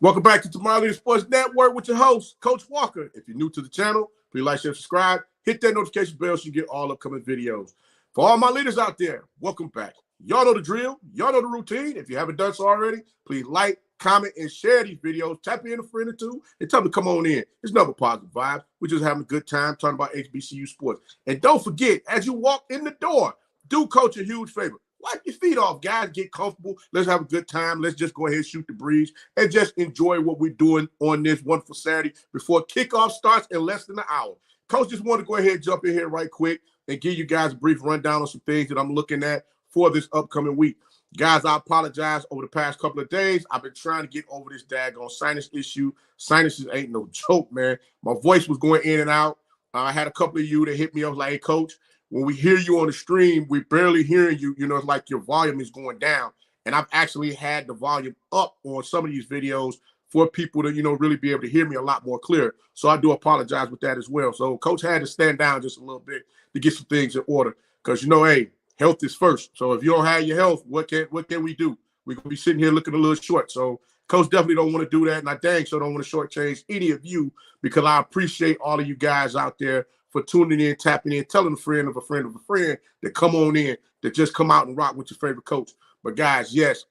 Welcome back to Tomorrow Leader Sports Network with your host, Coach Walker. If you're new to the channel, please like, share, subscribe. Hit that notification bell so you get all upcoming videos. For all my leaders out there, welcome back. Y'all know the drill. Y'all know the routine. If you haven't done so already, please like, comment, and share these videos. Tap in a friend or two and tell them to come on in. It's another positive vibe. We're just having a good time talking about HBCU sports. And don't forget, as you walk in the door, do Coach a huge favor. Wipe your feet off, guys. Get comfortable. Let's have a good time. Let's just go ahead and shoot the breeze and just enjoy what we're doing on this wonderful Saturday before kickoff starts in less than an hour. Coach just wanted to go ahead and jump in here right quick and give you guys a brief rundown on some things that I'm looking at for this upcoming week. Guys, I apologize over the past couple of days. I've been trying to get over this daggone sinus issue. Sinuses ain't no joke, man. My voice was going in and out. I had a couple of you that hit me up like, hey, Coach, when we hear you on the stream, we're barely hearing you. You know, it's like your volume is going down. And I've actually had the volume up on some of these videos for people to, you know, really be able to hear me a lot more clear. So I do apologize with that as well. So Coach had to stand down just a little bit to get some things in order because, you know, hey, health is first. So if you don't have your health, what can we do? We're going to be sitting here looking a little short. So Coach definitely don't want to do that. And I dang sure don't want to shortchange any of you because I appreciate all of you guys out there for tuning in, tapping in, telling a friend of a friend of a friend that come on in, that just come out and rock with your favorite coach. But guys, yes,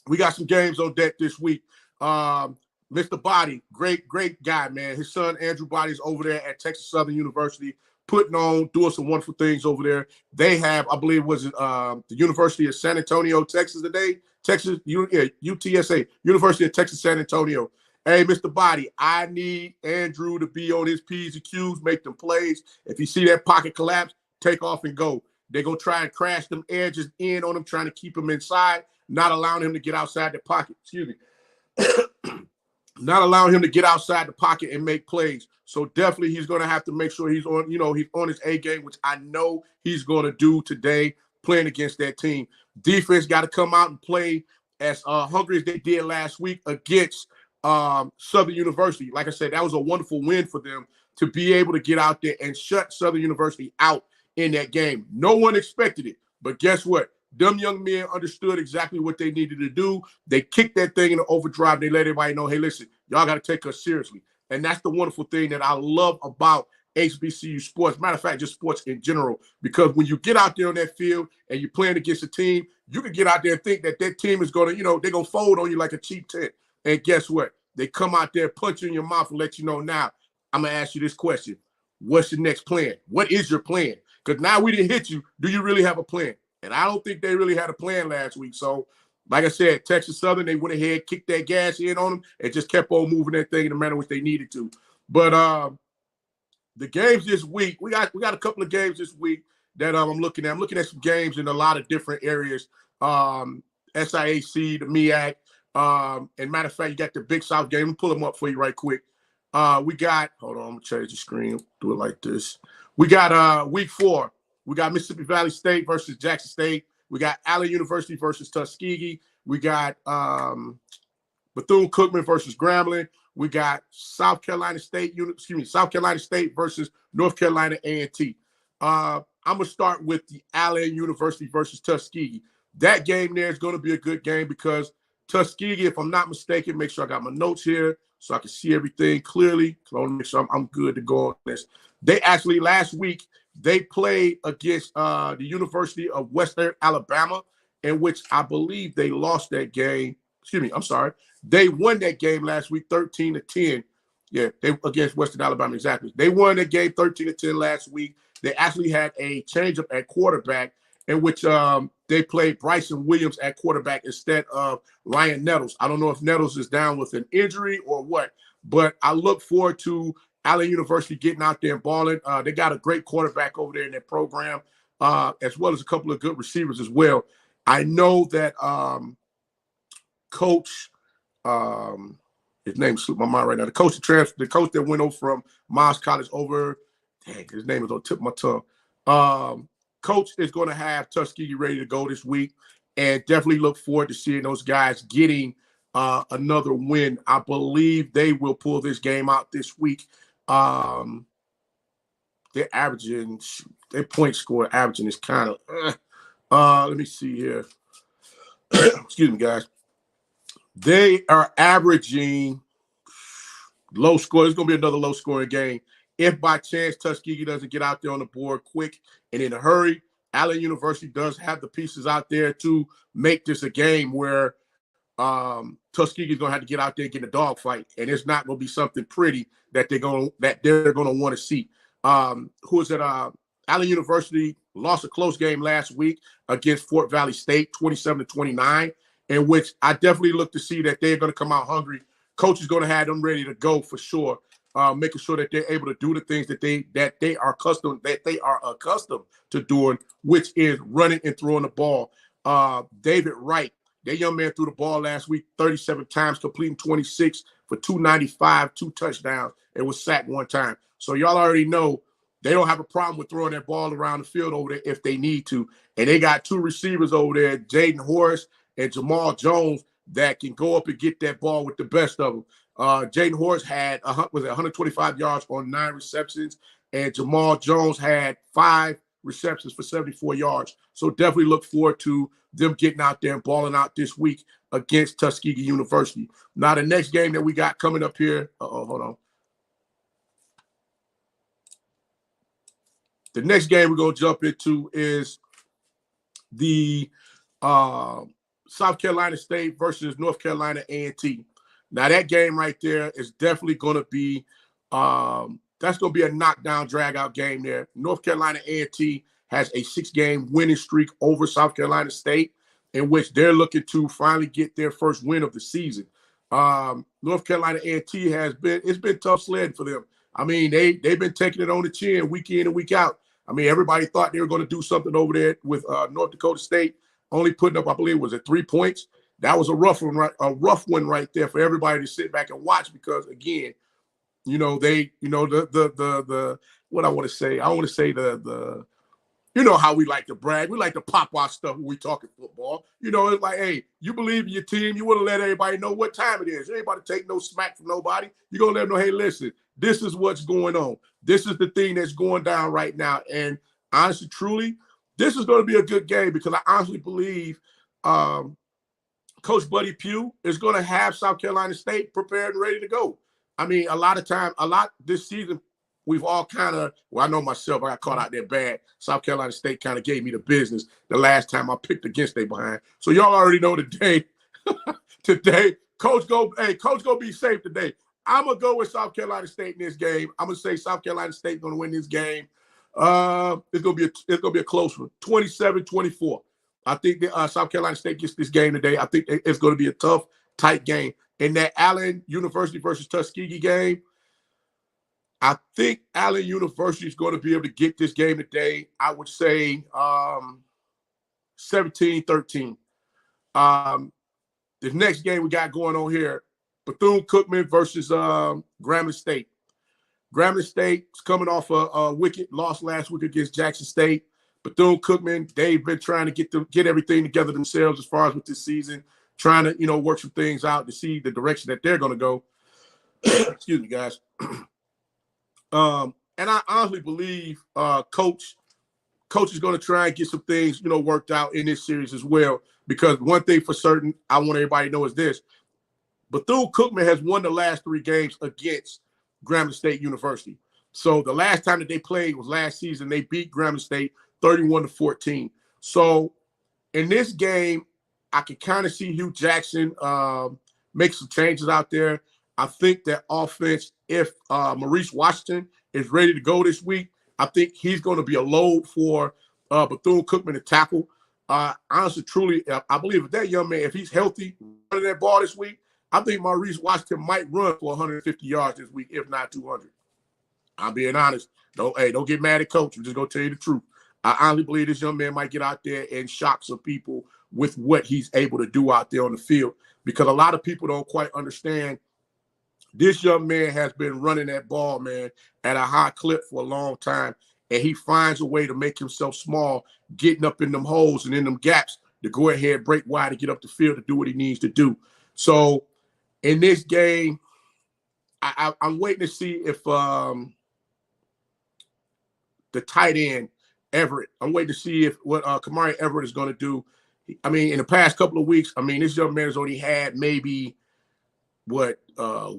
we got some games on deck this week. Mr. Body, great guy, man. His son, Andrew Body's over there at Texas Southern University, putting on, doing some wonderful things over there. They have, I believe, was it the University of San Antonio, Texas today? Texas, UTSA, University of Texas San Antonio. Hey, Mr. Body, I need Andrew to be on his P's and Q's, make them plays. If you see that pocket collapse, take off and go. They're going to try and crash them edges in on him, trying to keep him inside, not allowing him to get outside the pocket. Excuse me. Not allowing him to get outside the pocket and make plays. So definitely he's going to have to make sure he's on, you know, he's on his A game, which I know he's going to do today playing against that team. Defense got to come out and play as hungry as they did last week against Southern University. Like I said, that was a wonderful win for them to be able to get out there and shut Southern University out in that game. No one expected it, but guess what? Them young men understood exactly what they needed to do. They kicked that thing in the overdrive. They let everybody know, hey, listen, y'all got to take us seriously. And that's the wonderful thing that I love about HBCU sports. Matter of fact, just sports in general, because when you get out there on that field and you're playing against a team, you can get out there and think that that team is going to, you know, they're going to fold on you like a cheap tent. And guess what? They come out there, punch you in your mouth and let you know, now, I'm going to ask you this question. What's your next plan? What is your plan? Because now we didn't hit you. Do you really have a plan? And I don't think they really had a plan last week. So, like I said, Texas Southern, they went ahead, kicked that gas in on them, and just kept on moving that thing in the manner which they needed to. But the games this week, we got a couple of games this week that I'm looking at. I'm looking at some games in a lot of different areas. SIAC, the MEAC. And matter of fact, you got the Big South game. Let me pull them up for you right quick. We got, hold on, I'm going to change the screen. Do it like this. We got week 4. We got Mississippi Valley State versus Jackson State. We got Allen University versus Tuskegee. We got Bethune-Cookman versus Grambling. We got South Carolina State versus North Carolina A&T. I'm going to start with the Allen University versus Tuskegee. That game there is going to be a good game because Tuskegee, if I'm not mistaken, make sure I got my notes here so I can see everything clearly. So I want to make sure I'm good to go on this. They actually, last week, they played against the University of Western Alabama, in which I believe they lost that game. Excuse me, I'm sorry. They won that game last week, 13-10. Yeah, they against Western Alabama, exactly. They won that game 13-10 last week. They actually had a change-up at quarterback in which they played Bryson Williams at quarterback instead of Ryan Nettles. I don't know if Nettles is down with an injury or what, but I look forward to Allen University getting out there and balling. They got a great quarterback over there in their program, as well as a couple of good receivers as well. I know that Coach, his name slipped my mind right now. The coach that went over from Miles College over, dang, his name is on the tip of my tongue. Coach is going to have Tuskegee ready to go this week, and definitely look forward to seeing those guys getting another win. I believe they will pull this game out this week. They're averaging, their point score averaging is kind of, let me see here. Excuse me, guys. They are averaging low score. It's going to be another low-scoring game. If by chance Tuskegee doesn't get out there on the board quick and in a hurry, Allen University does have the pieces out there to make this a game where Tuskegee is going to have to get out there and get in a dogfight, and it's not going to be something pretty that they're going to want to see. Who is it? Allen University lost a close game last week against Fort Valley State, 27-29, in which I definitely look to see that they're going to come out hungry. Coach is going to have them ready to go for sure, making sure that they're able to do the things that they are accustomed to doing, which is running and throwing the ball. David Wright, that young man threw the ball last week 37 times, completing 26 for 295, 2 touchdowns, and was sacked 1 time. So y'all already know they don't have a problem with throwing that ball around the field over there if they need to. And they got 2 receivers over there, Jaden Horace and Jamal Jones, that can go up and get that ball with the best of them. Jaden Horace had 125 yards on 9 receptions, and Jamal Jones had 5 receptions for 74 yards. So definitely look forward to them getting out there and balling out this week against Tuskegee University. Now, the next game that we got coming up here, hold on. The next game we're going to jump into is the South Carolina State versus North Carolina A&T. Now, that game right there is definitely going to be that's going to be a knockdown, drag-out game there. North Carolina A&T has a 6-game winning streak over South Carolina State, in which they're looking to finally get their first win of the season. North Carolina A&T it's been tough sledding for them. I mean, they've been taking it on the chin week in and week out. I mean, everybody thought they were going to do something over there with North Dakota State, only putting up, I believe, was it 3 points? That was a rough one right there for everybody to sit back and watch, because again, you know, what I want to say, you know how we like to brag. We like to pop our stuff when we talking football. You know, it's like, hey, you believe in your team. You want to let everybody know what time it is. Anybody take no smack from nobody. You're going to let them know, hey, listen, this is what's going on. This is the thing that's going down right now. And honestly, truly, this is going to be a good game, because I honestly believe Coach Buddy Pugh is going to have South Carolina State prepared and ready to go. I mean, a lot this season, we've all kind of, well, I know myself, I got caught out there bad. South Carolina State kind of gave me the business the last time I picked against they behind. So y'all already know today, Coach go be safe today. I'm going to go with South Carolina State in this game. I'm going to say South Carolina State going to win this game. It's going to be a close one, 27-24. I think South Carolina State gets this game today. I think it's going to be a tough, tight game. In that Allen University versus Tuskegee game, I think Allen University is going to be able to get this game today. I would say 17-13. The next game we got going on here, Bethune-Cookman versus Grambling State. Grambling State is coming off a wicked loss last week against Jackson State. Bethune-Cookman, they've been trying to get everything together themselves as far as with this season, trying to, work some things out to see the direction that they're going to go. Excuse me, guys. And I honestly believe Coach is going to try and get some things, worked out in this series as well. Because one thing for certain, I want everybody to know is this: Bethune-Cookman has won the last 3 games against Grambling State University. So the last time that they played was last season. They beat Grambling State 31-14. So in this game, I can kind of see Hugh Jackson make some changes out there. I think that offense, if Maurice Washington is ready to go this week, I think he's going to be a load for Bethune-Cookman to tackle. Honestly, truly, I believe if that young man, if he's healthy, running that ball this week, I think Maurice Washington might run for 150 yards this week, if not 200. I'm being honest. Don't get mad at Coach. I'm just going to tell you the truth. I honestly believe this young man might get out there and shock some people with what he's able to do out there on the field, because a lot of people don't quite understand. This young man has been running that ball, man, at a high clip for a long time, and he finds a way to make himself small, getting up in them holes and in them gaps to go ahead, break wide, and get up the field to do what he needs to do. So in this game, I'm waiting to see if the tight end, Everett, I'm waiting to see what Kamari Everett is going to do I mean, in the past couple of weeks, I mean, this young man has only had maybe one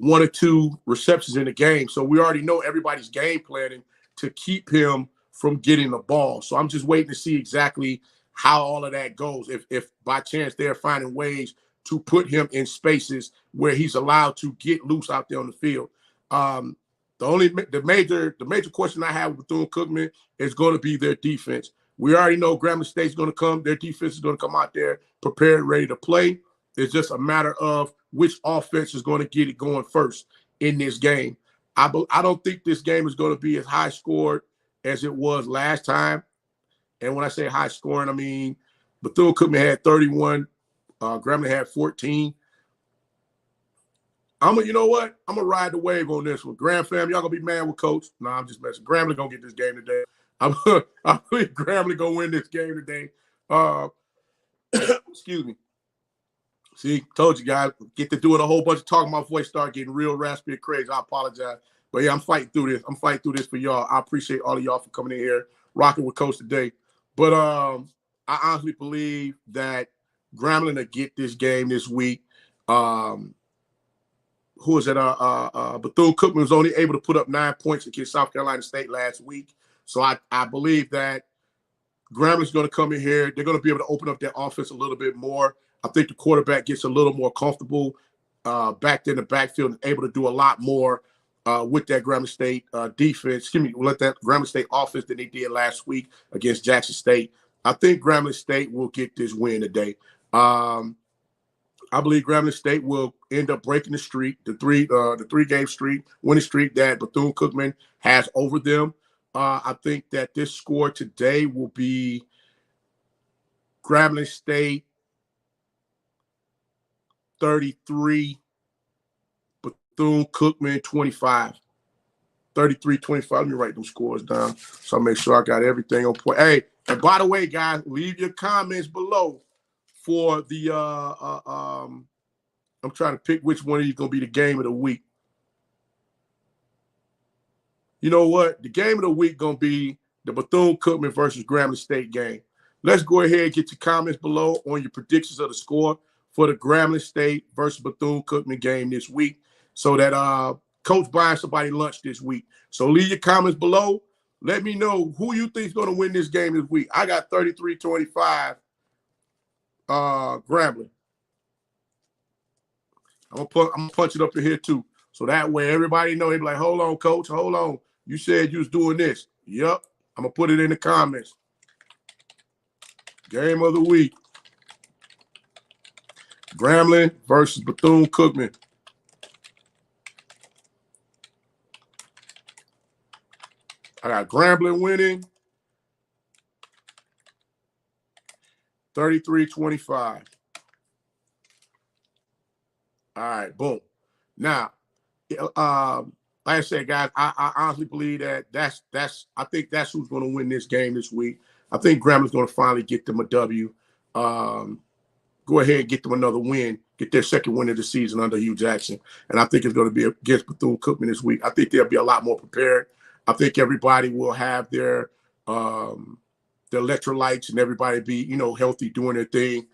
or two receptions in the game. So we already know everybody's game planning to keep him from getting the ball. So I'm just waiting to see exactly how all of that goes. If by chance they're finding ways to put him in spaces where he's allowed to get loose out there on the field. The major question I have with Bethune-Cookman is going to be their defense. We already know Grambling State's going to come. Their defense is going to come out there prepared, ready to play. It's just a matter of which offense is going to get it going first in this game. I don't think this game is going to be as high scored as it was last time. And when I say high scoring, I mean Bethune-Cookman had 31. Grambling had 14. You know what? I'm gonna ride the wave on this one. Graham fam, y'all gonna be mad with Coach. No, I'm just messing. Grambling gonna get this game today. I believe Grambling gonna win this game today. Excuse me. See, told you guys, get to doing a whole bunch of talking. My voice start getting real raspy and crazy. I apologize. But yeah, I'm fighting through this. I'm fighting through this for y'all. I appreciate all of y'all for coming in here, rocking with Coach today. But I honestly believe that Grambling will get this game this week. Who is it? Bethune-Cookman was only able to put up 9 points against South Carolina State last week. So I believe that Grambling's going to come in here. They're going to be able to open up their offense a little bit more. I think the quarterback gets a little more comfortable back there in the backfield and able to do a lot more with that Grambling State defense. Excuse me, with that Grambling State offense than they did last week against Jackson State. I think Grambling State will get this win today. I believe Grambling State will end up breaking the streak, the three-game streak, winning streak that Bethune-Cookman has over them. I think that this score today will be Grambling State 33, Bethune-Cookman 25. 33-25. Let me write them scores down so I make sure I got everything on point. Hey, and by the way, guys, leave your comments below for the I'm trying to pick which one of you is going to be the game of the week. You know what? The game of the week going to be the Bethune-Cookman versus Grambling State game. Let's go ahead and get your comments below on your predictions of the score for the Grambling State versus Bethune-Cookman game this week so that Coach buying somebody lunch this week. So leave your comments below. Let me know who you think is going to win this game this week. I got 33-25 Grambling. I'm gonna punch it up in here too. So that way everybody know. They be like, hold on, Coach, hold on. You said you was doing this. Yep. I'm gonna put it in the comments. Game of the week. Grambling versus Bethune-Cookman. I got Grambling winning 33-25. All right, boom. Now, like I said, guys, I honestly believe I think that's who's going to win this game this week. I think Grambling's going to finally get them a W. Go ahead and get them another win, get their second win of the season under Hugh Jackson. And I think it's going to be against Bethune-Cookman this week. I think they'll be a lot more prepared. I think everybody will have their electrolytes and everybody be, healthy, doing their thing.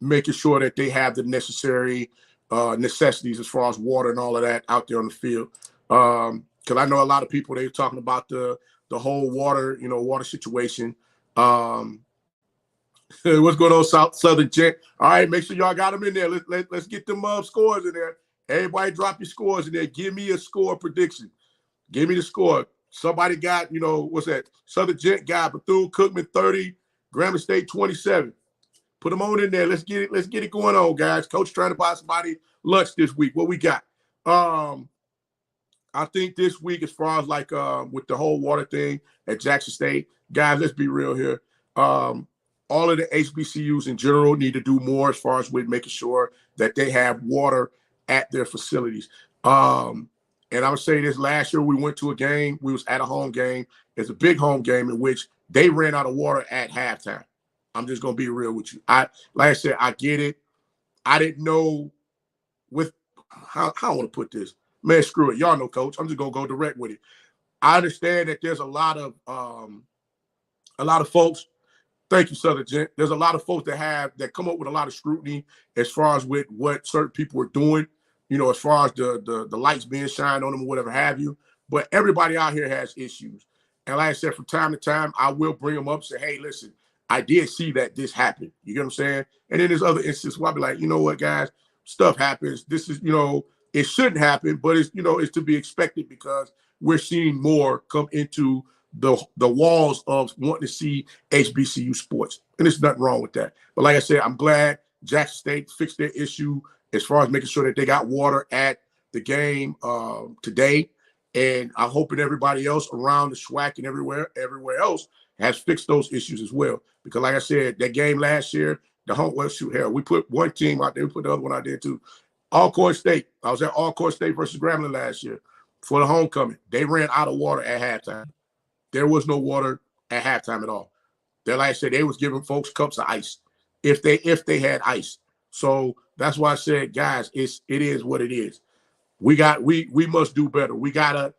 Making sure that they have the necessary necessities as far as water and all of that out there on the field. Because I know a lot of people, they're talking about the whole water, water situation. What's going on, Southern Gent? All right, make sure y'all got them in there. Let's get them scores in there. Everybody drop your scores in there. Give me a score prediction. Give me the score. Somebody got, what's that? Southern Gent got Bethune-Cookman 30, Grambling State 27. Put them on in there. Let's get it going on, guys. Coach trying to buy somebody lunch this week. What we got? I think this week, as far as with the whole water thing at Jackson State, guys, let's be real here. All of the HBCUs in general need to do more as far as with making sure that they have water at their facilities. And I would say this: last year we went to a game. We was at a home game. It's a big home game in which they ran out of water at halftime. I'm just gonna be real with you. Like I said, I get it. I didn't know how I want to put this. Man, screw it. Y'all know, Coach. I'm just gonna go direct with it. I understand that there's a lot of folks Thank you, Southern Gent. There's a lot of folks that come up with a lot of scrutiny as far as with what certain people are doing, as far as the lights being shined on them or whatever have you. But everybody out here has issues. And like I said, from time to time, I will bring them up and say, hey, listen, I did see that this happened. You get what I'm saying? And then there's other instances where I'll be like, you know what, guys, stuff happens. This is, it shouldn't happen, but it's to be expected because we're seeing more come into the walls of wanting to see HBCU sports. And there's nothing wrong with that. But like I said, I'm glad Jackson State fixed their issue as far as making sure that they got water at the game today. And I'm hoping everybody else around the SWAC and everywhere else has fixed those issues as well. Because like I said, that game last year, we put one team out there, we put the other one out there too. Alcorn State. I was at Alcorn State versus Grambling last year for the homecoming. They ran out of water at halftime. There was no water at halftime at all. Like I said, they was giving folks cups of ice if they had ice. So that's why I said, guys, it is what it is. We must do better. We gotta,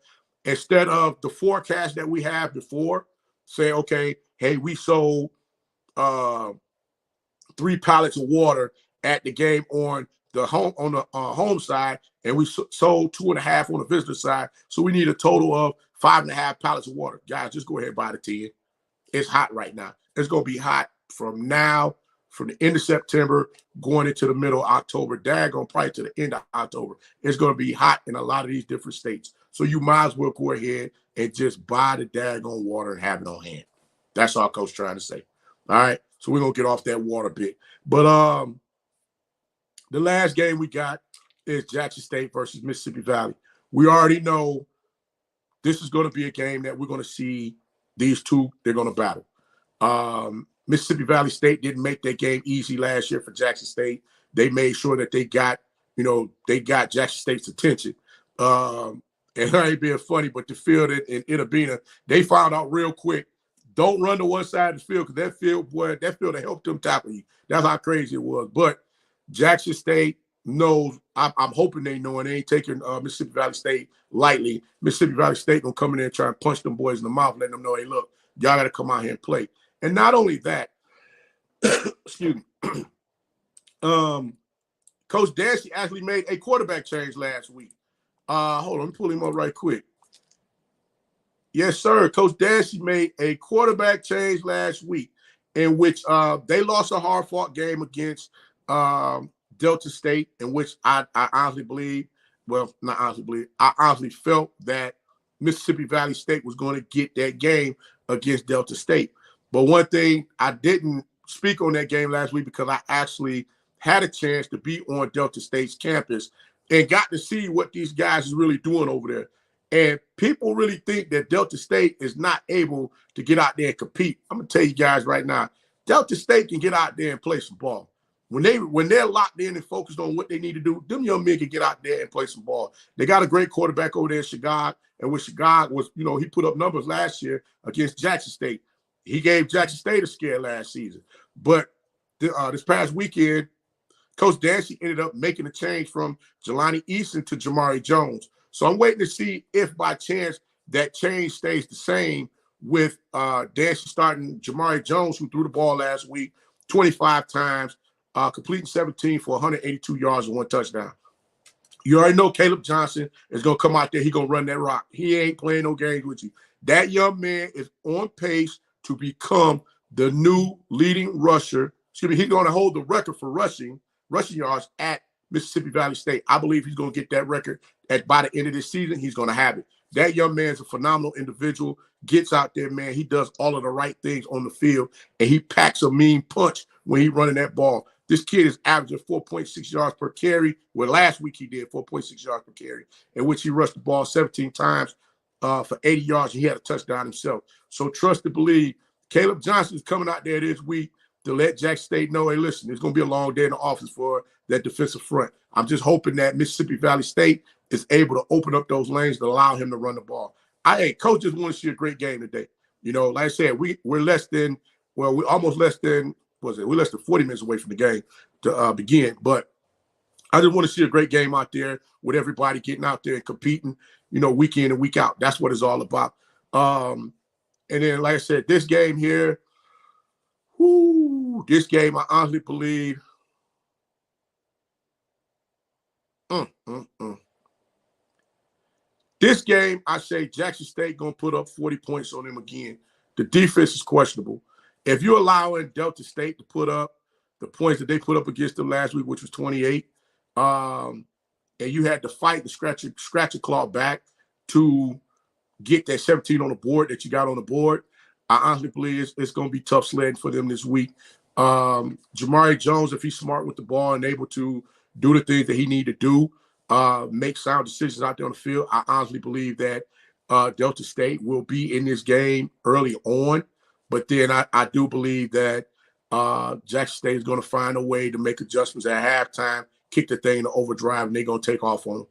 instead of the forecast that we have before, say, okay, hey, we sold 3 pallets of water at the game on the home side, and we sold 2.5 on the visitor side. So we need a total of 5.5 pallets of water. Guys, just go ahead and buy the 10. It's hot right now. It's gonna be hot from now, from the end of September going into the middle of October, daggone probably to the end of October. It's going to be hot in a lot of these different states. So you might as well go ahead and just buy the daggone water and have it on hand. That's all Coach trying to say. All right. So we're going to get off that water bit. But the last game we got is Jackson State versus Mississippi Valley. We already know this is going to be a game that we're going to see these two, they're going to battle. Mississippi Valley State didn't make that game easy last year for Jackson State. They made sure that they got Jackson State's attention. And I ain't being funny, but the field in Itabena, they found out real quick, don't run to one side of the field because that field will help them tackle you. That's how crazy it was. But Jackson State knows, I'm hoping they know, and they ain't taking Mississippi Valley State lightly. Mississippi Valley State going to come in there and try and punch them boys in the mouth, letting them know, hey, look, y'all got to come out here and play. And not only that, excuse me, Coach Dancy actually made a quarterback change last week. Hold on, let me pull him up right quick. Yes, sir. Coach Dancy made a quarterback change last week in which they lost a hard-fought game against Delta State, in which I honestly believe, well, not honestly believe, I honestly felt that Mississippi Valley State was going to get that game against Delta State. But one thing, I didn't speak on that game last week because I actually had a chance to be on Delta State's campus and got to see what these guys is really doing over there. And people really think that Delta State is not able to get out there and compete. I'm going to tell you guys right now, Delta State can get out there and play some ball. When they're locked in and focused on what they need to do, them young men can get out there and play some ball. They got a great quarterback over there in Chicago, and when Chicago was, he put up numbers last year against Jackson State. He gave Jackson State a scare last season. But this past weekend, Coach Dancy ended up making a change from Jelani Easton to Jamari Jones. So I'm waiting to see if by chance that change stays the same with Dancy starting Jamari Jones, who threw the ball last week 25 times, completing 17 for 182 yards and 1 touchdown. You already know Caleb Johnson is going to come out there. He's going to run that rock. He ain't playing no games with you. That young man is on pace to become the new leading rusher. Excuse me, he's going to hold the record for rushing yards at Mississippi Valley State. I believe he's going to get that record by the end of this season. He's going to have it. That young man's a phenomenal individual. Gets out there, man. He does all of the right things on the field, and he packs a mean punch when he's running that ball. This kid is averaging 4.6 yards per carry. Well, last week he did 4.6 yards per carry, in which he rushed the ball 17 times for 80 yards, and he had a touchdown himself. So trust and believe. Caleb Johnson is coming out there this week to let Jackson State know, hey, listen, it's going to be a long day in the office for that defensive front. I'm just hoping that Mississippi Valley State is able to open up those lanes to allow him to run the ball. Coach just want to see a great game today. Like I said, we're almost less than 40 minutes away from the game to begin. But I just want to see a great game out there with everybody getting out there and competing, week in and week out. That's what it's all about. And then, like I said, this game here, This game, I honestly believe. This game, I say Jackson State going to put up 40 points on them again. The defense is questionable. If you're allowing Delta State to put up the points that they put up against them last week, which was 28, and you had to fight to scratch your claw back to get that 17 on the board that you got on the board, I honestly believe it's going to be tough sledding for them this week. Jamari Jones, if he's smart with the ball and able to do the things that he need to do, make sound decisions out there on the field, I honestly believe that Delta State will be in this game early on. But then I do believe that Jackson State is going to find a way to make adjustments at halftime, kick the thing to overdrive, and they're going to take off on them.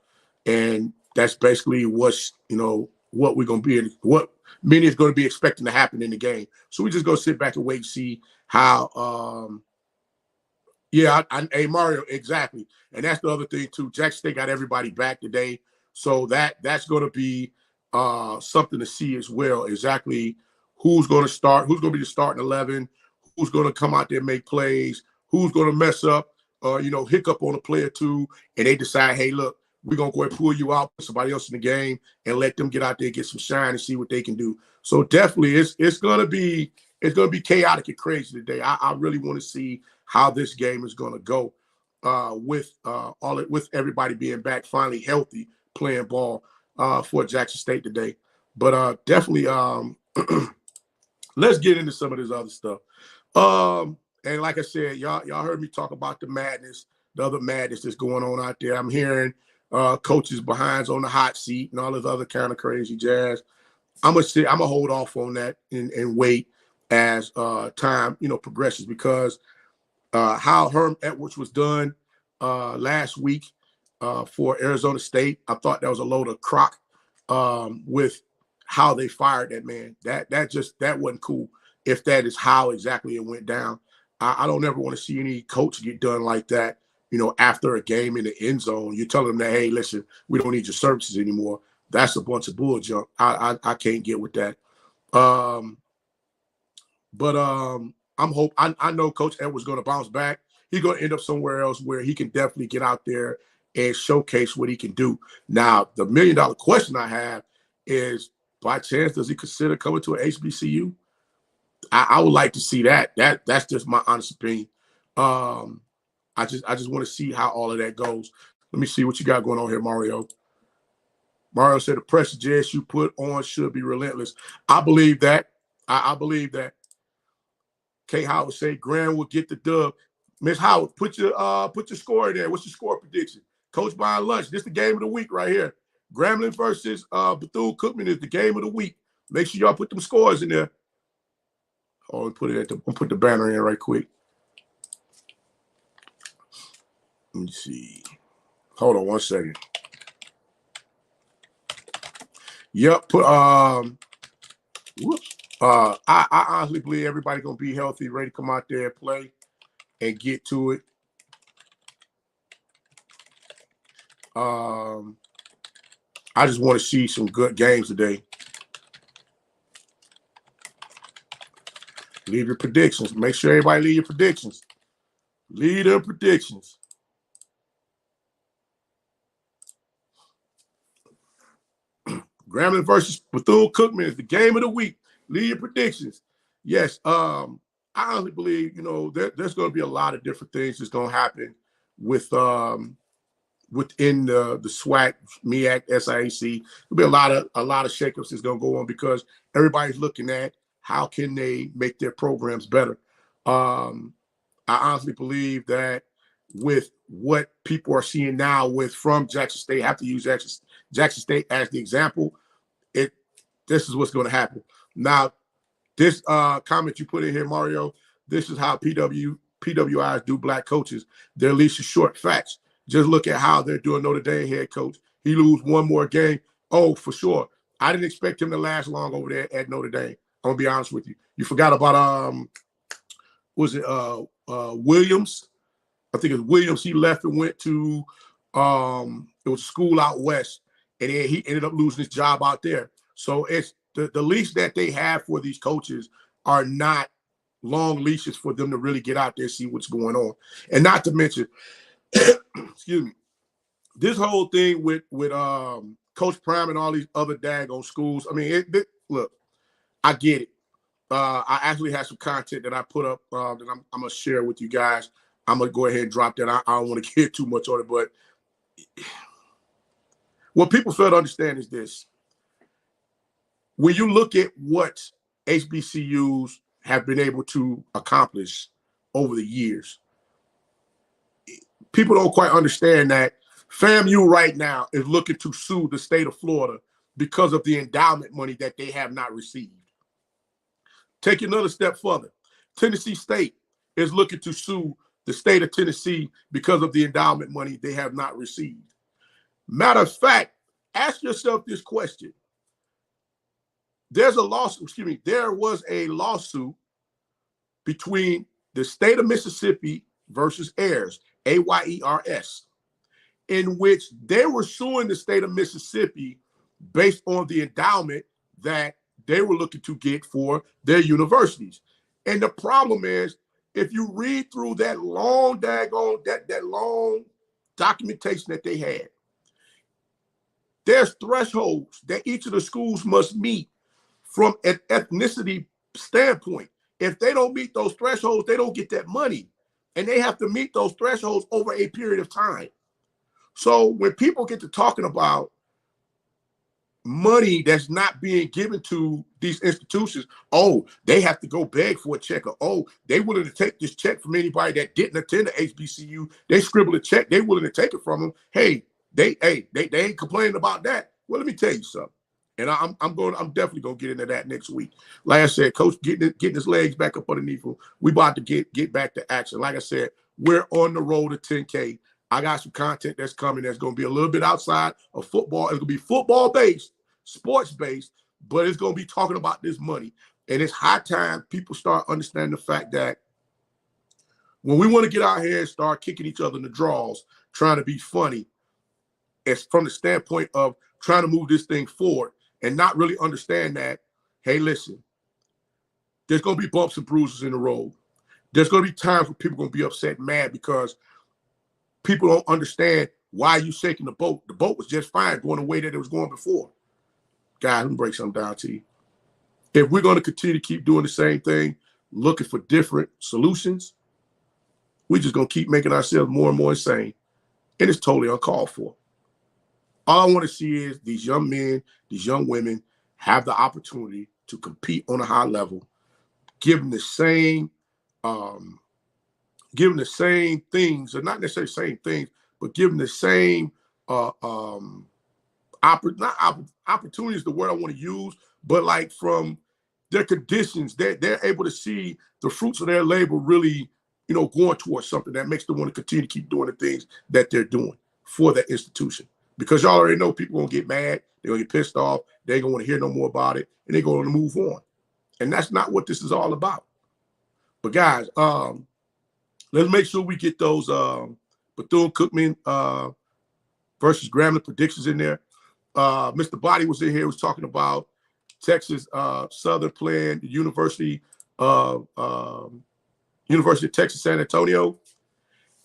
And that's basically what we're going to be, what many is going to be expecting to happen in the game. So we just go sit back and wait and see how hey, Mario, exactly. And that's the other thing, too. Jackson State got everybody back today. So that's going to be something to see as well, exactly who's going to start, who's going to be the starting 11, who's going to come out there and make plays, who's going to mess up, hiccup on a play or two, and they decide, hey, look, we're going to go ahead and pull you out, put somebody else in the game, and let them get out there and get some shine and see what they can do. So definitely it's going to be chaotic and crazy today. I really want to see how this game is going to go with everybody being back, finally healthy, playing ball for Jackson State today. But definitely let's get into some of this other stuff. And like I said, y'all heard me talk about the other madness that's going on out there. I'm hearing coaches behinds on the hot seat and all this other kind of crazy jazz. I'm gonna hold off on that and wait as time progresses, because how Herm Edwards was done last week for Arizona State, I thought that was a load of crock with how they fired that man. That wasn't cool. If that is how exactly it went down, I don't ever want to see any coach get done like that. After a game in the end zone, you're telling them that, hey, listen, we don't need your services anymore. That's a bunch of bull junk. I can't get with that. But I know Coach Edwards going to bounce back. He's going to end up somewhere else where he can definitely get out there and showcase what he can do. Now, the $1 million question I have is, by chance, does he consider coming to an HBCU? I would like to see that. That's just my honest opinion. I just want to see how all of that goes. Let me see what you got going on here, Mario. Mario said the pressure JSU put on should be relentless. I believe that. I believe that. K. Howard say Graham will get the dub. Miss Howard, put your score in there. What's your score prediction? Coach buying lunch. This is the game of the week right here. Grambling versus Bethune-Cookman is the game of the week. Make sure y'all put them scores in there. Oh, put the banner in right quick. Let me see. Hold on one second. Yep. I honestly believe everybody gonna be healthy, ready to come out there and play and get to it. I just want to see some good games today. Leave your predictions. Make sure everybody leave your predictions. Leave them predictions. Grambling versus Bethune-Cookman is the game of the week. Leave your predictions. Yes, I honestly believe, there's going to be a lot of different things that's going to happen with within the SWAC, MEAC, SIAC. There'll be a lot of shakeups that's going to go on, because everybody's looking at how can they make their programs better. I honestly believe that with what people are seeing now from Jackson State, I have to use Jackson State as the example. This is what's going to happen. Now, this comment you put in here, Mario, this is how PWIs do black coaches. Their leash is short facts. Just look at how they're doing Notre Dame head coach. He lose one more game. Oh, for sure. I didn't expect him to last long over there at Notre Dame. I'm going to be honest with you. You forgot about, Williams? I think it was Williams. He left and went to, it was a school out west, and then he ended up losing his job out there. So it's the leash that they have for these coaches are not long leashes for them to really get out there and see what's going on. And not to mention, excuse me, this whole thing with Coach Prime and all these other daggone schools. I mean, look, I get it. I actually have some content that I put up that I'm going to share with you guys. I'm going to go ahead and drop that. I don't want to get too much on it, but what people fail to understand is this. When you look at what HBCUs have been able to accomplish over the years, people don't quite understand that FAMU right now is looking to sue the state of Florida because of the endowment money that they have not received. Take another step further. Tennessee State is looking to sue the state of Tennessee because of the endowment money they have not received. Matter of fact, ask yourself this question. There was a lawsuit between the state of Mississippi versus Ayers, AYERS, in which they were suing the state of Mississippi based on the endowment that they were looking to get for their universities. And the problem is, if you read through that long that long documentation that they had, there's thresholds that each of the schools must meet from an ethnicity standpoint. If they don't meet those thresholds, they don't get that money. And they have to meet those thresholds over a period of time. So when people get to talking about money that's not being given to these institutions, oh, they have to go beg for a check, or oh, they willing to take this check from anybody that didn't attend the HBCU. They scribble a check, they willing to take it from them. Hey, they ain't complaining about that. Well, let me tell you something. And I'm definitely gonna get into that next week. Like I said, Coach getting his legs back up underneath him. We about to get back to action. Like I said, we're on the road to 10K. I got some content that's coming that's going to be a little bit outside of football. It's going to be football-based, sports-based, but it's going to be talking about this money. And it's high time people start understanding the fact that when we want to get out here and start kicking each other in the draws, trying to be funny, it's from the standpoint of trying to move this thing forward and not really understand that, hey, listen, there's going to be bumps and bruises in the road. There's going to be times where people are going to be upset and mad because people don't understand why you shaking the boat. The boat was just fine going the way that it was going before. Guys, let me break something down to you. If we're going to continue to keep doing the same thing, looking for different solutions, we're just going to keep making ourselves more and more insane. And it's totally uncalled for. All I want to see is these young men, these young women have the opportunity to compete on a high level, give them the same things, or not necessarily same things, but give them the same opportunities is the word I want to use, but like from their conditions, they're able to see the fruits of their labor really, going towards something that makes them want to continue to keep doing the things that they're doing for that institution. Because y'all already know people are going to get mad, they're going to get pissed off, they ain't going to want to hear no more about it, and they're going to move on. And that's not what this is all about. But guys, let's make sure we get those Bethune-Cookman versus Grambling predictions in there. Mr. Body was in here, was talking about Texas Southern playing the University of Texas San Antonio.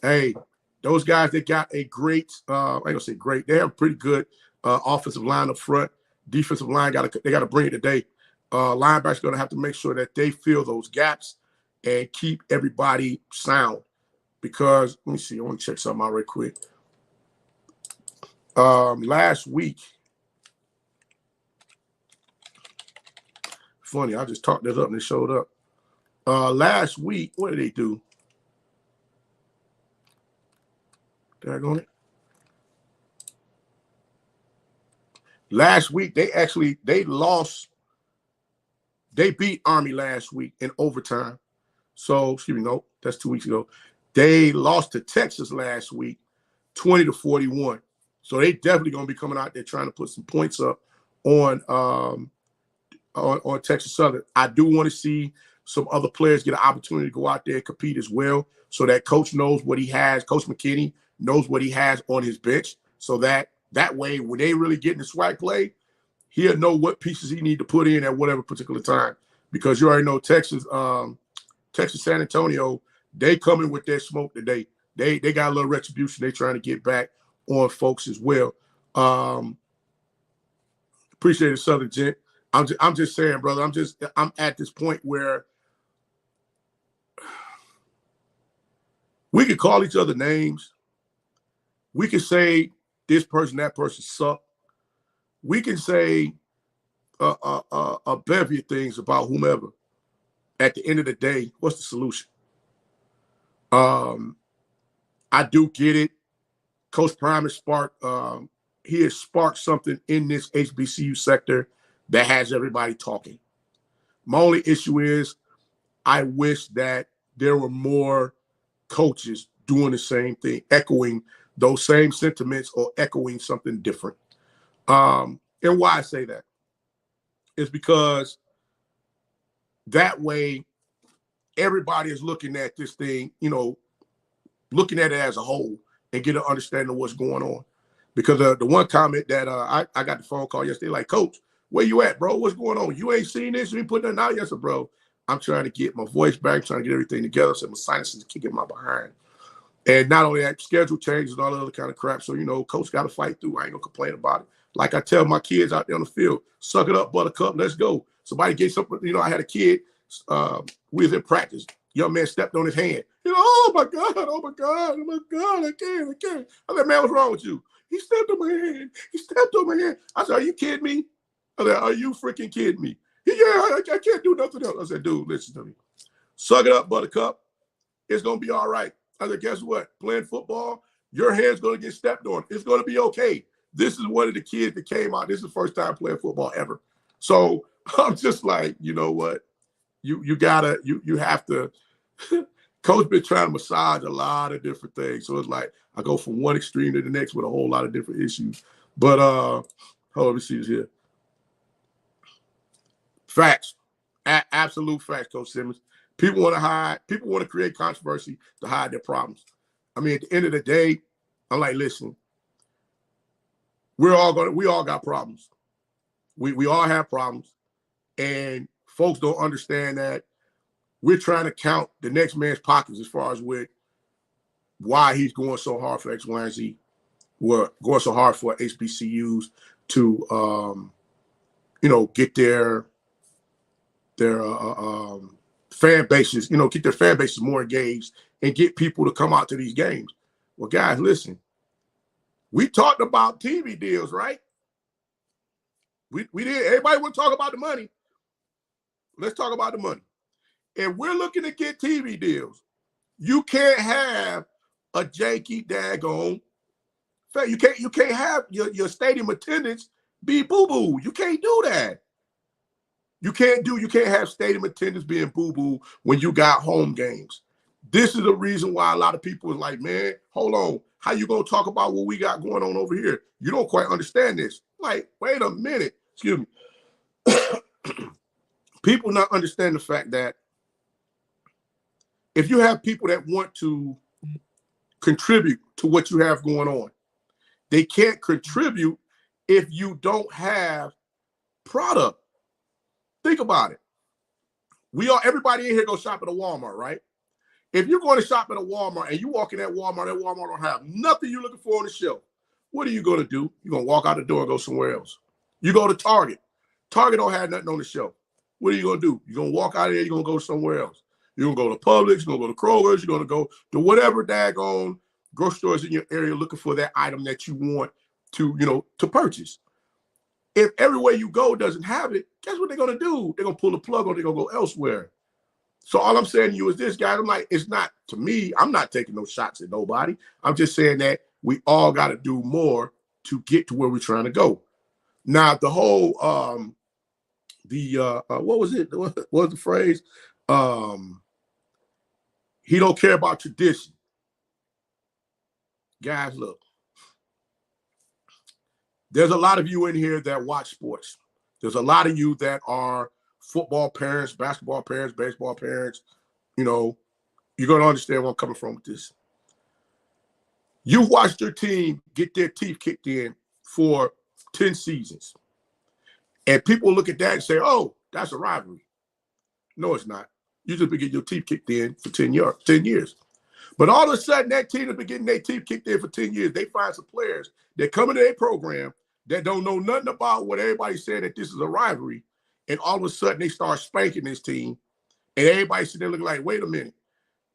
Hey, those guys, they got a great, I ain't gonna say great, they have a pretty good offensive line up front. Defensive line, they got to bring it today. Linebackers going to have to make sure that they fill those gaps and keep everybody sound. Because, let me see, I want to check something out real quick. Last week, funny, I just talked this up and it showed up. Last week, what did they do? Daggone it. Last week, they beat Army last week in overtime. So, excuse me, no, that's 2 weeks ago. They lost to Texas last week, 20-41. So they definitely going to be coming out there trying to put some points up on Texas Southern. I do want to see some other players get an opportunity to go out there and compete as well, so that coach knows what he has. Coach McKinney knows what he has on his bench, so that way when they really get in the swag play, he'll know what pieces he need to put in at whatever particular time. Because you already know Texas Texas San Antonio, they coming with their smoke today. They got a little retribution. They trying to get back on folks as well. Appreciate it, Southern Gent. I'm just saying, brother. I'm at this point where we can call each other names. We can say this person, that person suck. We can say a bevy of things about whomever. At the end of the day, what's the solution? I do get it. Coach Prime has sparked. He has sparked something in this HBCU sector that has everybody talking. My only issue is I wish that there were more coaches doing the same thing, echoing those same sentiments or echoing something different. And why I say that is because that way everybody is looking at this thing, looking at it as a whole and get an understanding of what's going on. Because the one comment that I got the phone call yesterday, like, Coach, where you at, bro? What's going on? You ain't seen this? You ain't putting nothing out yet? I said, bro, I'm trying to get my voice back, trying to get everything together. So my sinuses kicking my behind. And not only that, schedule changes and all that other kind of crap. So, Coach got to fight through. I ain't going to complain about it. Like I tell my kids out there on the field, suck it up, buttercup, let's go. Somebody gave something, I had a kid, we was in practice. Young man stepped on his hand. Oh my God, oh my God, oh my God, I can't. I said, man, what's wrong with you? He stepped on my hand. I said, are you kidding me? I said, are you freaking kidding me? Yeah, I can't do nothing else. I said, dude, listen to me. Suck it up, buttercup. It's going to be all right. I said, guess what? Playing football, your hand's going to get stepped on. It's going to be okay. This is one of the kids that came out. This is the first time playing football ever. So I'm just like, you know what? You have to. Coach been trying to massage a lot of different things. So it's like I go from one extreme to the next with a whole lot of different issues. But hold on, let me see this here. Facts. Absolute facts, Coach Simmons. People want to hide. People want to create controversy to hide their problems. I mean, at the end of the day, I'm like, listen, we all got problems. We all have problems. And folks don't understand that we're trying to count the next man's pockets as far as with why he's going so hard for X, Y, and Z. We're going so hard for HBCUs to, get their fan bases, get their fan bases more engaged and get people to come out to these games. Well, guys, listen, we talked about TV deals, right? We did. Everybody want to talk about the money. Let's talk about the money. If we're looking to get TV deals, you can't have a janky daggone. You can't have your stadium attendance be boo-boo. You can't do that. You can't have stadium attendance being boo-boo when you got home games. This is the reason why a lot of people are like, man, hold on. How you going to talk about what we got going on over here? You don't quite understand this. Like, wait a minute. Excuse me. People not understand the fact that if you have people that want to contribute to what you have going on, they can't contribute if you don't have product. Think about it. Everybody in here go shop at a Walmart, right? If you're going to shop at a Walmart and you walk in that Walmart don't have nothing you're looking for on the shelf, what are you going to do? You're going to walk out the door and go somewhere else. You go to Target. Target don't have nothing on the shelf. What are you going to do? You're going to walk out of there, you're going to go somewhere else. You're going to go to Publix, you're going to go to Kroger's, you're going to go to whatever daggone grocery stores in your area looking for that item that you want to purchase. If everywhere you go doesn't have it, guess what they're going to do? They're going to pull the plug on, they're going to go elsewhere. So all I'm saying to you is this, guys. I'm like, it's not, to me, I'm not taking no shots at nobody. I'm just saying that we all got to do more to get to where we're trying to go. Now, the whole, what was it? What was the phrase? He don't care about tradition. Guys, look. There's a lot of you in here that watch sports. There's a lot of you that are football parents, basketball parents, baseball parents. You're going to understand where I'm coming from with this. You watched your team get their teeth kicked in for 10 seasons. And people look at that and say, oh, that's a rivalry. No, it's not. You just been getting your teeth kicked in for 10 years. But all of a sudden, that team has been getting their teeth kicked in for 10 years. They find some players that come into their program that don't know nothing about what everybody said that this is a rivalry. And all of a sudden, they start spanking this team. And everybody sitting there looking like, wait a minute,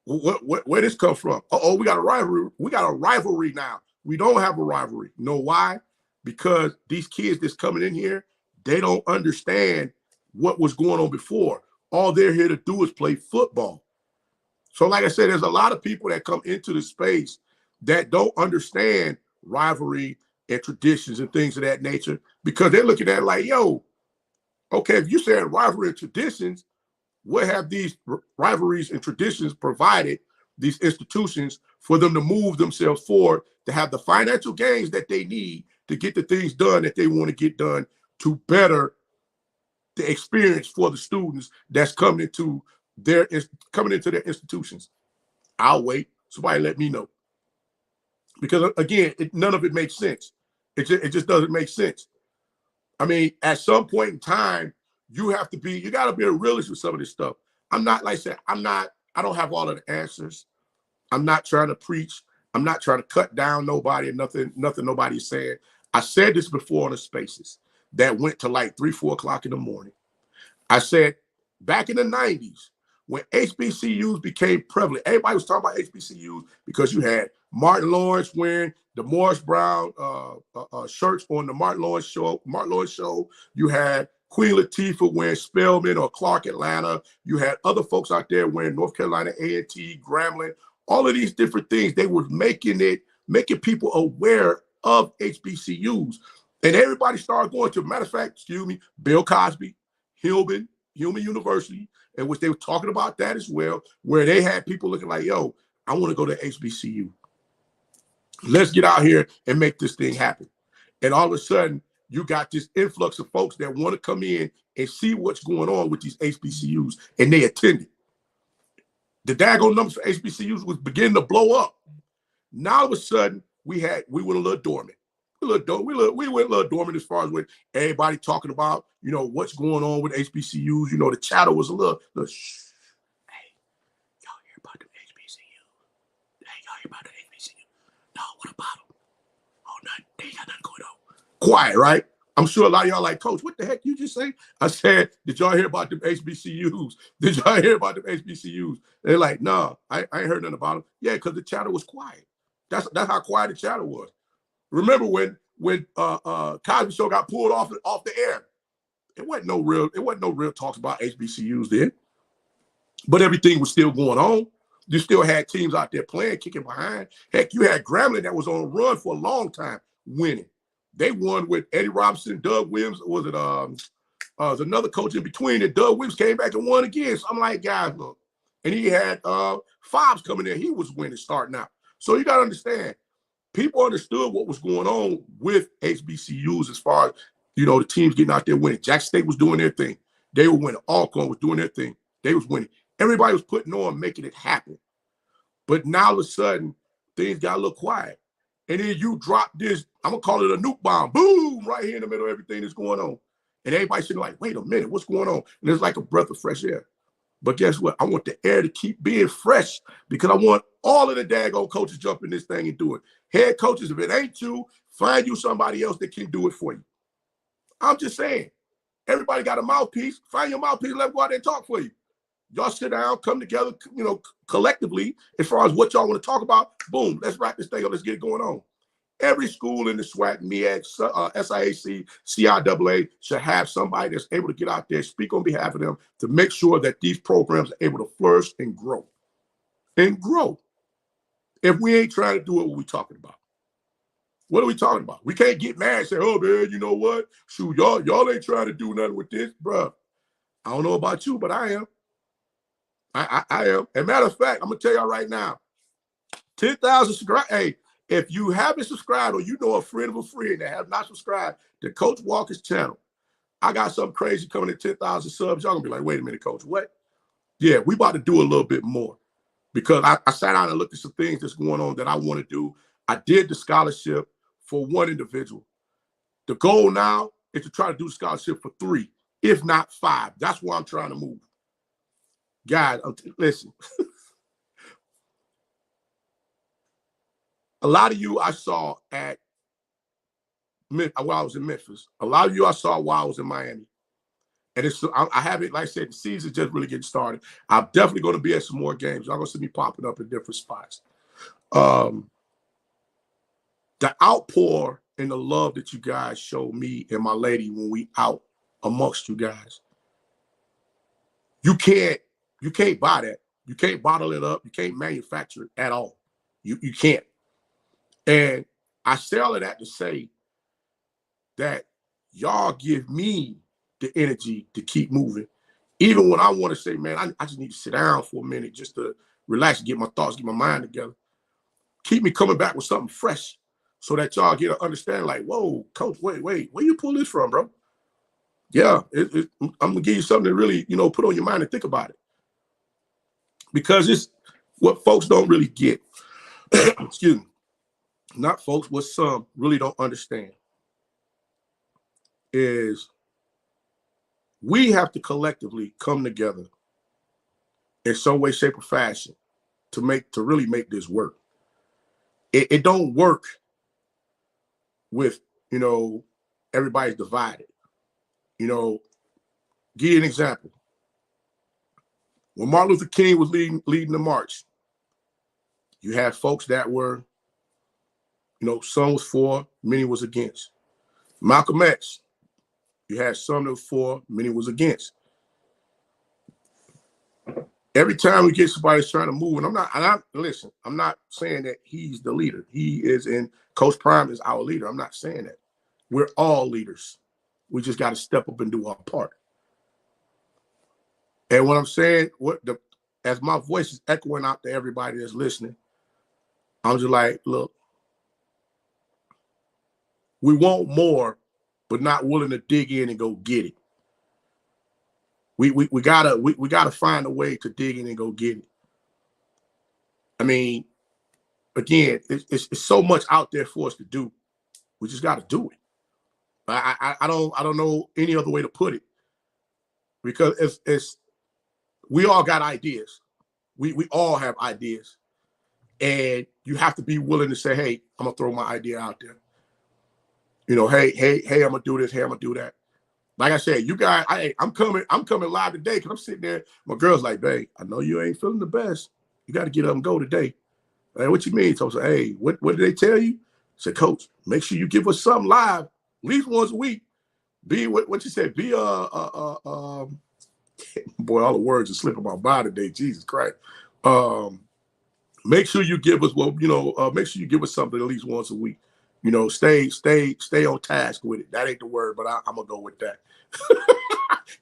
where this come from? Uh-oh, we got a rivalry. We got a rivalry now. We don't have a rivalry. You know why? Because these kids that's coming in here, they don't understand what was going on before. All they're here to do is play football. So like I said, there's a lot of people that come into the space that don't understand rivalry and traditions and things of that nature because they're looking at it like, yo, okay, if you said rivalry and traditions, what have these rivalries and traditions provided these institutions for them to move themselves forward, to have the financial gains that they need to get the things done that they want to get done to better the experience for the students that's coming into their institutions? I'll wait. Somebody let me know. Because again, none of it makes sense. It just doesn't make sense. I mean, at some point in time, you got to be a realist with some of this stuff. I'm not, like I said, I don't have all of the answers. I'm not trying to preach. I'm not trying to cut down nobody and nothing nobody's saying. I said this before on the spaces that went to like 3, 4 o'clock in the morning. I said back in the 90s, when HBCUs became prevalent, everybody was talking about HBCUs because you had Martin Lawrence wearing the Morris Brown shirts on the Martin Lawrence show. You had Queen Latifah wearing Spelman or Clark Atlanta. You had other folks out there wearing North Carolina A&T, Grambling, all of these different things. They were making people aware of HBCUs. And everybody started going to, matter of fact, Bill Cosby, Hillman University, in which they were talking about that as well, where they had people looking like, yo, I want to go to HBCU. Let's get out here and make this thing happen. And all of a sudden, you got this influx of folks that want to come in and see what's going on with these HBCUs, and they attended. The daggone numbers for HBCUs was beginning to blow up. Now all of a sudden, we went a little dormant. We went a little dormant as far as with everybody talking about, what's going on with HBCUs. The chatter was a little shh. Hey, y'all hear about the HBCU? Hey, y'all hear about the HBCU? No, what about them? Oh, nothing. They ain't got nothing going on. Quiet, right? I'm sure a lot of y'all like, Coach, what the heck you just say? I said, did y'all hear about them HBCUs? Did y'all hear about them HBCUs? They're like, no, I ain't heard nothing about them. Yeah, because the chatter was quiet. That's how quiet the chatter was. Remember when Cosby Show got pulled off the air? It wasn't no real talks about HBCUs then. But everything was still going on. You still had teams out there playing, kicking behind. Heck, you had Grambling that was on a run for a long time, winning. They won with Eddie Robinson, Doug Williams. Was another coach in between, and Doug Williams came back and won again. So I'm like, guys, look. And he had Fobbs coming in. He was winning, starting out. So you got to understand, people understood what was going on with HBCUs as far as, the teams getting out there winning. Jackson State was doing their thing. They were winning. Alcorn was doing their thing. They was winning. Everybody was putting on, making it happen. But now all of a sudden, things got a little quiet. And then you drop this, I'm going to call it a nuke bomb, boom, right here in the middle of everything that's going on. And everybody's sitting like, wait a minute, what's going on? And it's like a breath of fresh air. But guess what? I want the air to keep being fresh because I want all of the daggone coaches jumping this thing and do it. Head coaches, if it ain't you, find you somebody else that can do it for you. I'm just saying, everybody got a mouthpiece. Find your mouthpiece, let them go out there and talk for you. Y'all sit down, come together, collectively, as far as what y'all want to talk about. Boom, let's wrap this thing up. Let's get it going on. Every school in the SWAC, MEAC, SIAC, CIAA should have somebody that's able to get out there, speak on behalf of them to make sure that these programs are able to flourish and grow. And grow. If we ain't trying to do it, what we talking about? What are we talking about? We can't get mad and say, oh, man, you know what? Shoot, y'all ain't trying to do nothing with this, bro. I don't know about you, but I am. I am. As a matter of fact, I'm going to tell y'all right now, 10,000 subscribers. Hey, if you haven't subscribed or you know a friend of a friend that have not subscribed to Coach Walker's channel, I got something crazy coming at 10,000 subs. Y'all going to be like, wait a minute, Coach, what? Yeah, we about to do a little bit more because I sat down and looked at some things that's going on that I want to do. I did the scholarship for one individual. The goal now is to try to do the scholarship for 3, if not 5. That's where I'm trying to move. guys, listen. A lot of you I saw while I was in Memphis. A lot of you I saw while I was in Miami. And I have it, like I said, the season's just really getting started. I'm definitely going to be at some more games. Y'all going to see me popping up in different spots. The outpour and the love that you guys show me and my lady when we out amongst you guys, you can't buy that. You can't bottle it up. You can't manufacture it at all. You can't. And I say all of that to say that y'all give me the energy to keep moving. Even when I want to say, man, I just need to sit down for a minute just to relax and get my thoughts, get my mind together. Keep me coming back with something fresh so that y'all get an understanding like, whoa, coach, wait, where you pull this from, bro? Yeah, I'm going to give you something to really, put on your mind and think about it. Because it's what folks don't really get. Excuse me. Not folks, what some really don't understand is we have to collectively come together in some way, shape, or fashion to really make this work. It don't work with, everybody's divided. Give you an example. When Martin Luther King was leading the march, you had folks that were, some was for, many was against. Malcolm X, you had some that was for, many was against. Every time we get somebody that's trying to move, and I'm not saying that he's the leader. He is Coach Prime is our leader. I'm not saying that. We're all leaders. We just got to step up and do our part. And what I'm saying, as my voice is echoing out to everybody that's listening, I'm just like, look, we want more, but not willing to dig in and go get it. We gotta find a way to dig in and go get it. I mean, again, it's so much out there for us to do. We just got to do it. I don't know any other way to put it, because we all got ideas. We all have ideas, and you have to be willing to say, hey, I'm gonna throw my idea out there. Hey, I'm gonna do this. Hey, I'm gonna do that. Like I said, you guys, I'm coming live today because I'm sitting there. My girl's like, babe, I know you ain't feeling the best. You got to get up and go today. Hey, what you mean? So I said, hey, what did they tell you? I said, coach, make sure you give us something live, at least once a week. Be what you said. Be boy, all the words are slipping my mind today. Jesus Christ. Make sure you give us make sure you give us something at least once a week. Stay on task with it. That ain't the word, but I'm gonna go with that.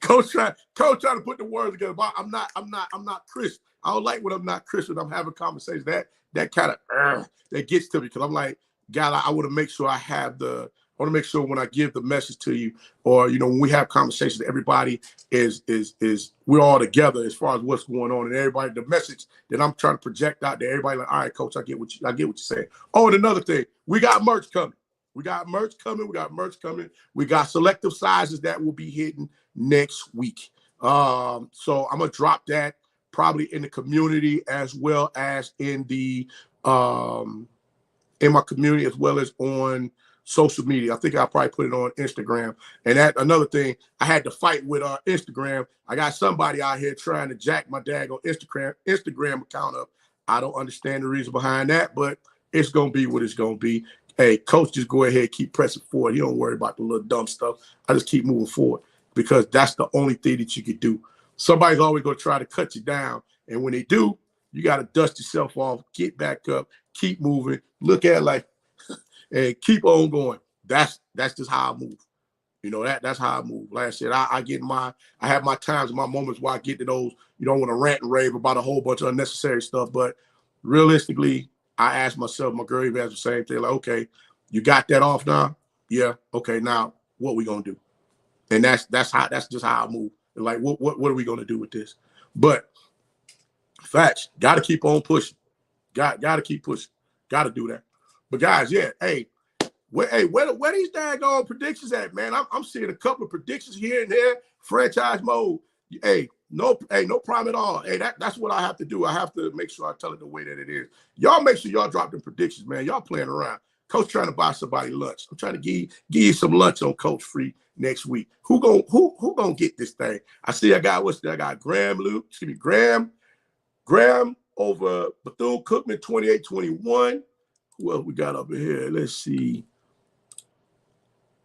Coach trying to put the words together. But I'm not crisp. I don't like when I'm not crisp when I'm having conversations. That kind of that gets to me, because I'm like, God, I want to make sure I want to make sure when I give the message to you, or when we have conversations, everybody is we're all together as far as what's going on, and everybody, the message that I'm trying to project out there, everybody like, all right, coach, I get what you're saying. Oh, and another thing, we got merch coming. We got selective sizes that will be hitting next week. So I'm gonna drop that probably in the community as well as in my community, as well as on social media. I think I'll probably put it on Instagram. And that another thing, I had to fight with Instagram. I got somebody out here trying to jack my daggone Instagram account up. I don't understand the reason behind that, but it's gonna be what it's gonna be. Hey, coach, just go ahead, keep pressing forward. You don't worry about the little dumb stuff. I just keep moving forward, because that's the only thing that you could do. Somebody's always gonna try to cut you down, and when they do, you got to dust yourself off, get back up, keep moving, look at it like, and keep on going. That's just how I move. That's how I move. Like I said, I have my times and my moments where I get to those, you don't want to rant and rave about a whole bunch of unnecessary stuff. But realistically, I ask myself, my girl even has the same thing, like, okay, you got that off now? Yeah. Okay, now what we gonna do? And that's just how I move. Like, what are we gonna do with this? But facts, gotta keep on pushing. Gotta keep pushing. Gotta do that. But guys, yeah, where these daggone predictions at, man? I'm seeing a couple of predictions here and there. Franchise mode. Hey, No, hey, no problem at all. Hey, that's what I have to do. I have to make sure I tell it the way that it is. Y'all make sure y'all drop them predictions, man. Y'all playing around. Coach trying to buy somebody lunch. I'm trying to give you some lunch on Coach Free next week. Who gonna get this thing? I see I got Graham over Bethune Cookman 28-21. Who else we got over here? Let's see.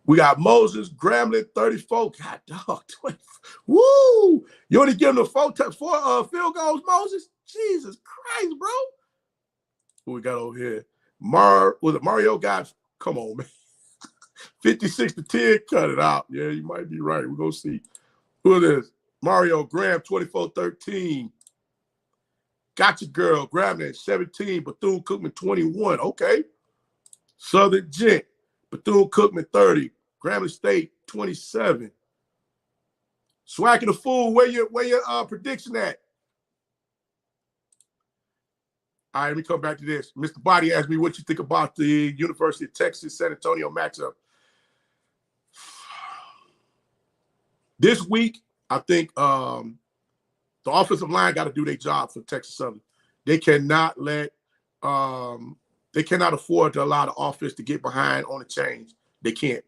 We got Moses, Grambling, 34. God dog, 20. Woo! You only give them four field goals, Moses? Jesus Christ, bro. Who we got over here? Mario got, come on, man. 56-10, cut it out. Yeah, you might be right. We're going to see. Who it is? Mario Graham, 24-13. Gotcha, girl. Grambling, 17. Bethune Cookman, 21. Okay. Southern Gent, Bethune Cookman, 30. Grambling State, 27. Swacking the Fool, where your prediction at? All right, let me come back to this. Mr. Body asked me what you think about the University of Texas San Antonio matchup. This week, I think the offensive line got to do their job for Texas Southern. They cannot afford to allow the offense to get behind on the change. They can't.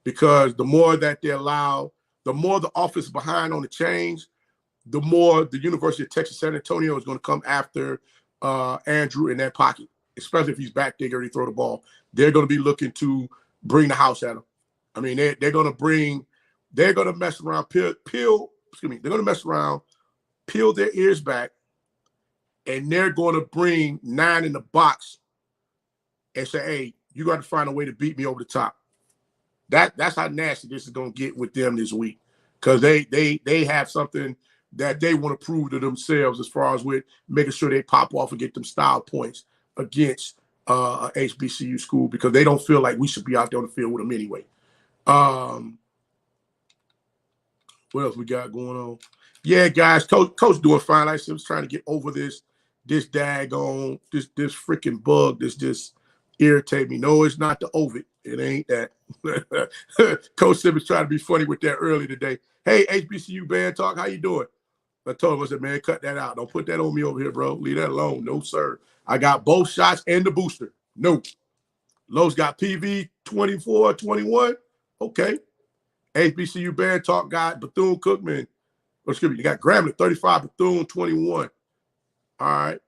Because the more that they allow, the more the offense is behind on the change, the more the University of Texas San Antonio is going to come after Andrew in that pocket, especially if he's back there and he throw the ball. They're going to be looking to bring the house at him. I mean, they're going to mess around, they're going to mess around, peel their ears back, and they're going to bring 9 in the box and say, hey, you got to find a way to beat me over the top. That's how nasty this is going to get with them this week, because they have something that they want to prove to themselves as far as with making sure they pop off and get them style points against a HBCU school, because they don't feel like we should be out there on the field with them anyway. What else we got going on? Yeah, guys, coach doing fine. Like I said, I was trying to get over this daggone, this freaking bug that's just irritate me. No, it's not the ovid. It ain't that. Coach Simmons trying to be funny with that early today. Hey, HBCU band talk, how you doing? I told him, I said, man, cut that out. Don't put that on me over here, bro. Leave that alone. No, sir. I got both shots and the booster. No. Lowe's got PV 24-21. Okay. HBCU band talk got Bethune Cookman. Excuse me, you got Grambling 35, Bethune 21. All right.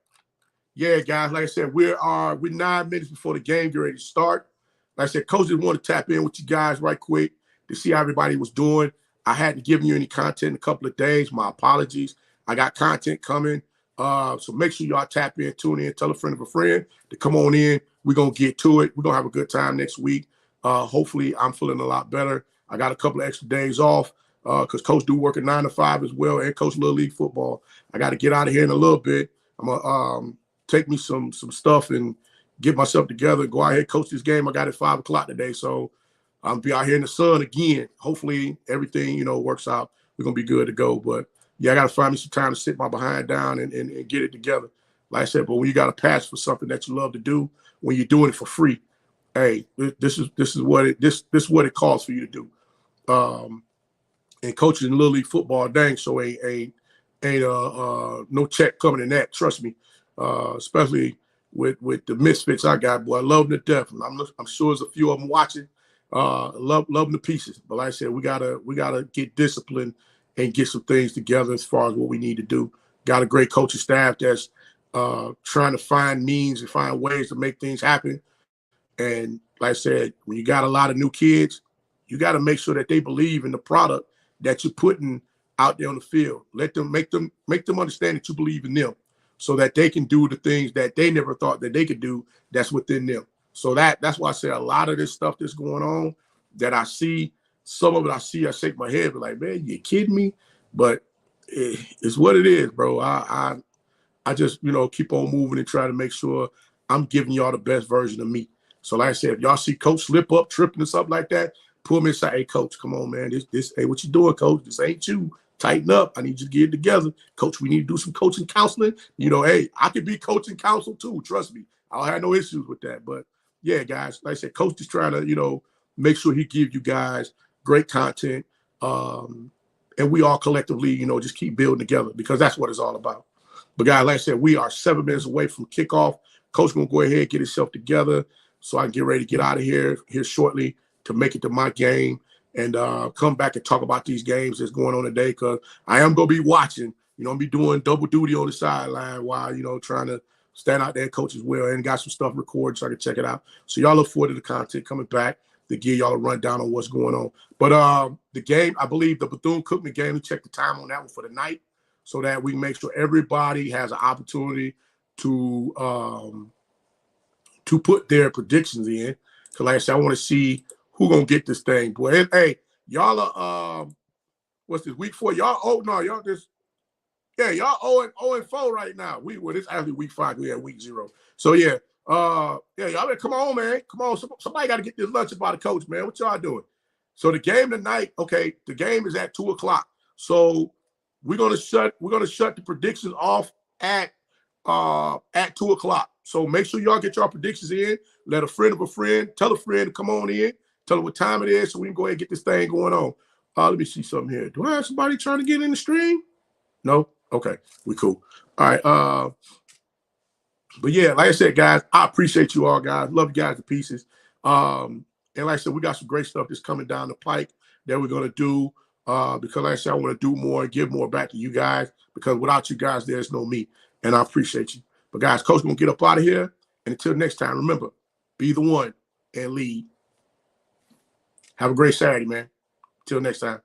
Yeah, guys, like I said, we're 9 minutes before the game get ready to start. Like I said, Coach just want to tap in with you guys right quick to see how everybody was doing. I hadn't given you any content in a couple of days. My apologies. I got content coming. So make sure y'all tap in, tune in, tell a friend of a friend to come on in. We're going to get to it. We're going to have a good time next week. Hopefully, I'm feeling a lot better. I got a couple of extra days off because Coach do work at 9 to 5 as well and coach Little League football. I got to get out of here in a little bit. I'm going to take me some stuff and get myself together, go out here, coach this game. I got it 5 o'clock today, so I'll be out here in the sun again. Hopefully everything, works out. We're going to be good to go. But, yeah, I got to find me some time to sit my behind down and get it together. Like I said, but when you got to pass for something that you love to do, when you're doing it for free, hey, this is what it costs for you to do. And coaching Little League football, dang, so ain't no check coming in that. Trust me, especially with the misfits I got, boy. I love them to death. I'm sure there's a few of them watching. Love them to pieces. But like I said, we gotta get disciplined and get some things together as far as what we need to do. Got a great coaching staff that's trying to find means and find ways to make things happen. And like I said, when you got a lot of new kids, you got to make sure that they believe in the product that you're putting out there on the field. Make them understand that you believe in them, so that they can do the things that they never thought that they could do that's within them. So that's why I say a lot of this stuff that's going on that I see, some of it I shake my head, but like, man, you kidding me? But it's what it is, bro. I just, keep on moving and try to make sure I'm giving y'all the best version of me. So like I said, if y'all see Coach slip up, tripping or something like that, pull me aside. Hey, Coach, come on, man. This hey, what you doing, Coach? This ain't you. Tighten up. I need you to get it together. Coach, we need to do some coaching counseling. Hey, I could be coaching counsel too. Trust me. I don't have no issues with that. But yeah, guys, like I said, Coach is trying to, make sure he give you guys great content. And and we all collectively, you know, just keep building together, because that's what it's all about. But guys, like I said, we are 7 minutes away from kickoff. Coach gonna go ahead and get himself together so I can get ready to get out of here shortly to make it to my game and come back and talk about these games that's going on today, because I am gonna be watching. You know, I'm be doing double duty on the sideline while, you know, trying to stand out there and coach as well, and got some stuff recorded so I can check it out. So y'all look forward to the content coming back to give y'all a rundown on what's going on. But the game, I believe the Bethune-Cookman game, we check the time on that one for the night so that we make sure everybody has an opportunity to put their predictions in. Because like I said, I want to see who going to get this thing. Boy, hey, y'all are, what's this, week 4? Y'all, y'all just, yeah, y'all 0-4 right now. It's actually week 5. We had week 0. So, yeah, y'all better come on, man. Come on. Somebody got to get this lunch by the coach, man. What y'all doing? So the game tonight, okay, the game is at 2 o'clock. So we're gonna shut the predictions off at 2 o'clock. So make sure y'all get your predictions in. Let a friend of a friend, tell a friend to come on in, tell them what time it is so we can go ahead and get this thing going on. Let me see something here. Do I have somebody trying to get in the stream? No? Okay, we cool. All right. But yeah, like I said, guys, I appreciate you all, guys. Love you guys to pieces. And like I said, we got some great stuff that's coming down the pike that we're gonna do. Because like I said, I want to do more and give more back to you guys, because without you guys, there's no me. And I appreciate you. But guys, Coach gonna get up out of here. And until next time, remember, be the one and lead. Have a great Saturday, man. Till next time.